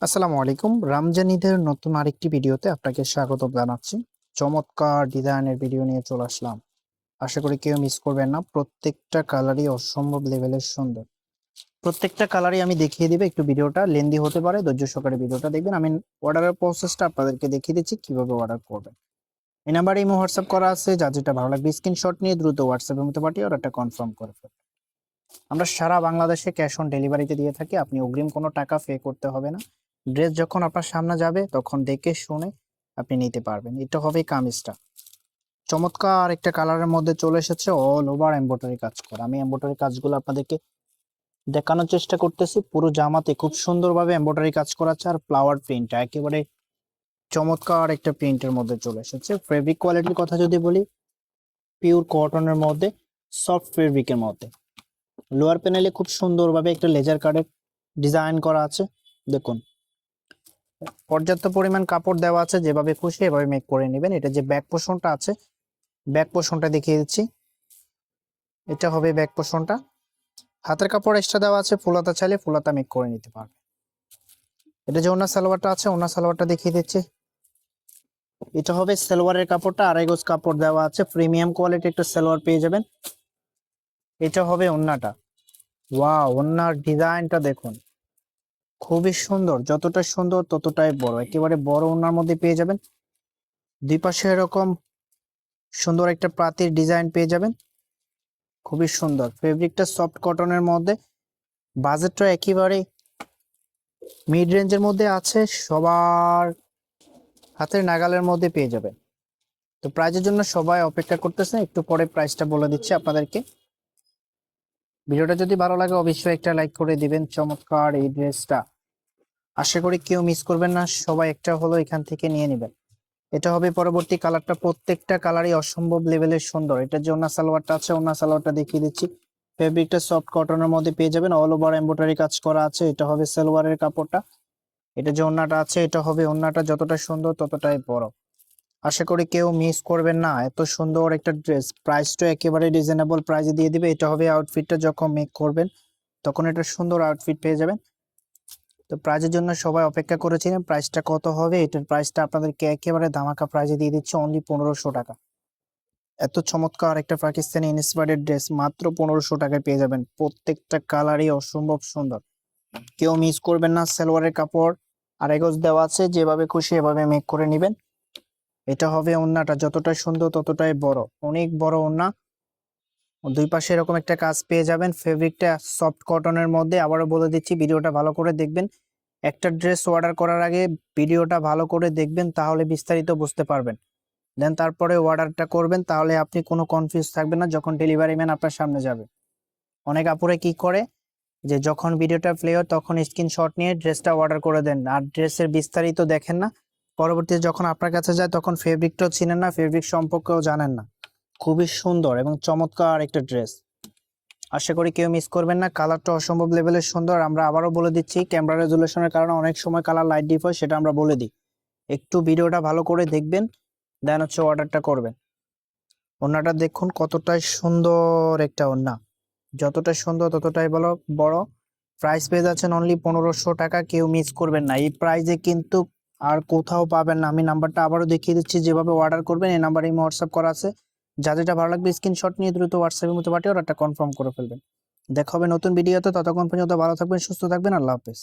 আসসালামু আলাইকুম। রমজান ঈদের নতুন আরেকটি ভিডিওতে আপনাকে স্বাগত জানাচ্ছি। চমৎকার ডিজাইনের ভিডিও নিয়ে চলে আসলাম। আশা করি কেউ মিস করবেন না। প্রত্যেকটা কালারই অসম্ভব লেভেলের সুন্দর। প্রত্যেকটা কালারই আমি দেখিয়ে দিব। একটু ভিডিওটা লেন্দি হতে পারে, ধৈর্য সহকারে ভিডিওটা দেখবেন। আমি অর্ডারের প্রসেসটা আপনাদেরকে দেখিয়ে দিচ্ছি কিভাবে অর্ডার করবেন। এই নাম্বারে ইমো হোয়াটসঅ্যাপ করা আছে। যার যেটা ভালো লাগবে স্ক্রিনশট নিয়ে দ্রুত হোয়াটসঅ্যাপের মধ্যে পাঠিয়ে অর্ডারটা কনফার্ম করে ফেলবেন। আমরা সারা বাংলাদেশে ক্যাশ অন ডেলিভারিতে দিয়ে থাকি। আপনি অগ্রিম কোনো টাকা পে করতে হবে না। ড্রেস যখন আপনার সামনে যাবে তখন দেখে শুনে আপনি নিতে পারবেন। এটা হবে কামিজটা। চমৎকার একটা কালারের মধ্যে চলে এসেছে, অল ওভার এমব্রয়ডারি কাজ করা। আমি এমব্রয়ডারি কাজগুলো আপনাদেরকে দেখানোর চেষ্টা করতেছি। পুরো জামাতে খুব সুন্দরভাবে এমব্রয়ডারি কাজ করা আছে। আর ফ্লাওয়ার প্রিন্ট একেবারে চমৎকার একটা প্রিন্টের মধ্যে চলে এসেছে। ফেব্রিক কোয়ালিটির কথা যদি বলি, পিওর কটনের মধ্যে, সফট ফেব্রিকের মধ্যে। লোয়ার প্যানেলে খুব সুন্দরভাবে একটা লেজার কার্ডের ডিজাইন করা আছে। দেখুন, পর্যাপ্ত পরিমাণ কাপড় দেওয়া আছে। যেভাবে খুশি এভাবে মেক করে নেবেন। এটা যে ব্যাক পোর্শনটা আছে, ব্যাক পোর্শনটা দেখিয়ে দিচ্ছি। এটা হবে ব্যাক পোর্শনটা। হাতের কাপড় এক্সট্রা দেওয়া আছে। ফুলাতা চাইলে ফুলাতা মেক করে নিতে পারবে। এটা যে ওড়না সালোয়ারটা আছে, ওড়না সালোয়ারটা দেখিয়ে দিচ্ছি। এটা হবে সালোয়ারের কাপড়টা, আড়াই গজ কাপড় দেওয়া আছে। প্রিমিয়াম কোয়ালিটি একটা সালোয়ার পেয়ে যাবেন। এটা হবে ওড়নাটা। ওয়াও, ওড়নার ডিজাইনটা দেখুন, খুবই সুন্দর। যতটা সুন্দর ততটাই বড়। একেবারে বড় ওড়নার মধ্যে পেয়ে যাবেন। দুই পাশে এরকম সুন্দর একটা পাতির ডিজাইন পেয়ে যাবেন। খুবই সুন্দর। ফেব্রিকটা সফট কটনের মধ্যে। বাজেটটা একেবারে মিড রেঞ্জের মধ্যে আছে। সবার হাতের নাগালের মধ্যে পেয়ে যাবেন। তো প্রাইজের জন্য সবাই অপেক্ষা করতেছে। একটু পরে প্রাইসটা বলে দিচ্ছি আপনাদেরকে। ভিডিওটা যদি ভালো লাগে অবশ্যই একটা লাইক করে দিবেন। চমৎকার এই ড্রেসটা আশা করি কেউ মিস করবেন না। সবাই একটা হলো এখান থেকে নিয়ে নেবেন। এটা হবে পরবর্তী কালারটা। প্রত্যেকটা কালারই অসম্ভব লেভেলের সুন্দর। এটার যে ওড়না সালোয়ারটা আছে, ওড়না সালোয়ারটা দেখিয়ে দিচ্ছি। ফেব্রিকটা সফট কটনের মধ্যে পেয়ে যাবেন। অল ওভার এমব্রয়ডারি কাজ করা আছে। এটা হবে সালোয়ারের কাপড়টা। এটা যে ওড়নাটা আছে, এটা হবে ওড়নাটা। যতটা সুন্দর ততটাই বড়। আশা করি কেউ মিস করবেন না। এত সুন্দর একটা ড্রেস, প্রাইসটা একেবারে রিজনেবল প্রাইসে দিয়ে দিবে। এটা হবে আউটফিটটা। যখন মেক করবেন তখন এটা সুন্দর আউটফিট পেয়ে যাবেন। তো প্রাইজের জন্য সবাই অপেক্ষা করেছিলেন। প্রাইসটা কত হবে, এটার প্রাইসটা আপনাদেরকে একেবারে ধামাকা প্রাইজে দিয়ে দিচ্ছে। অনলি 1500 টাকা। এত চমৎকার একটা পাকিস্তানি ইন্সপায়ার্ড ড্রেস মাত্র 1500 টাকায় পেয়ে যাবেন। প্রত্যেকটা কালারই অসম্ভব সুন্দর। কেউ মিস করবেন না। সালোয়ারের কাপড় আর এগোজ দেওয়া আছে। যেভাবে খুশি এভাবে মেক করে নেবেন। এটা হবে ওড়নাটা। যতটা সুন্দর ততটাই বড়। অনেক বড় ওড়না। দুই পাশে এরকম একটা কাজ পেয়ে যাবেন। ফেব্রিকটা সফট কটনের মধ্যে। আবারও বলে দিচ্ছি, ভিডিওটা ভালো করে দেখবেন। একটা ড্রেস অর্ডার করার আগে ভিডিওটা ভালো করে দেখবেন, তাহলে বিস্তারিত বুঝতে পারবেন। দেন তারপরে অর্ডারটা করবেন, তাহলে আপনি কোনো কনফিউজ থাকবেন না যখন ডেলিভারি ম্যান আপনার সামনে যাবে। অনেক আপুরে কি করে, যে যখন ভিডিওটা প্লে হয় তখন স্ক্রিনশট নিয়ে ড্রেসটা অর্ডার করে দেন আর ড্রেসের বিস্তারিত দেখেন না। পরবর্তীতে যখন আপনার কাছে যায় তখন ফেব্রিকটাও চিনেন না, ফেব্রিক সম্পর্কেও জানেন না। খুবই সুন্দর এবং চমৎকার একটা ড্রেস। আশা করি কেউ মিস করবেন না। কালারটা অসম্ভব লেভেলের সুন্দর। আমরা আবারও বলে দিচ্ছি, ক্যামেরা রেজুলেশনের কারণে অনেক সময় কালার লাইট ডিপ হয়, সেটা আমরা বলে দিই। একটু ভিডিওটা ভালো করে দেখবেন, দেন হচ্ছে অর্ডারটা করবেন। ওড়নাটা দেখুন কতটাই সুন্দর একটা ওড়না। যতটা সুন্দর ততটাই বড় বড়। প্রাইস পেয়ে যাচ্ছেন অনলি 1500 টাকা। কেউ মিস করবেন না। এই প্রাইসে কিন্তু আর কোথাও পাবেন না। আমি নাম্বারটা আবারও দেখিয়ে দিচ্ছি। যেভাবে অর্ডার করবেন এই নাম্বারে হোয়াটসঅ্যাপ করা আছে। যা যেটা ভালো লাগবে স্ক্রিনশট নিয়ে দ্রুত হোয়াটসঅ্যাপের মধ্যে পাঠিয়ে অর্ডারটা কনফার্ম করে ফেলবেন। দেখা হবে নতুন ভিডিওতে। ততক্ষণ পর্যন্ত ভালো থাকবেন, সুস্থ থাকবেন। আল্লাহ হাফেজ।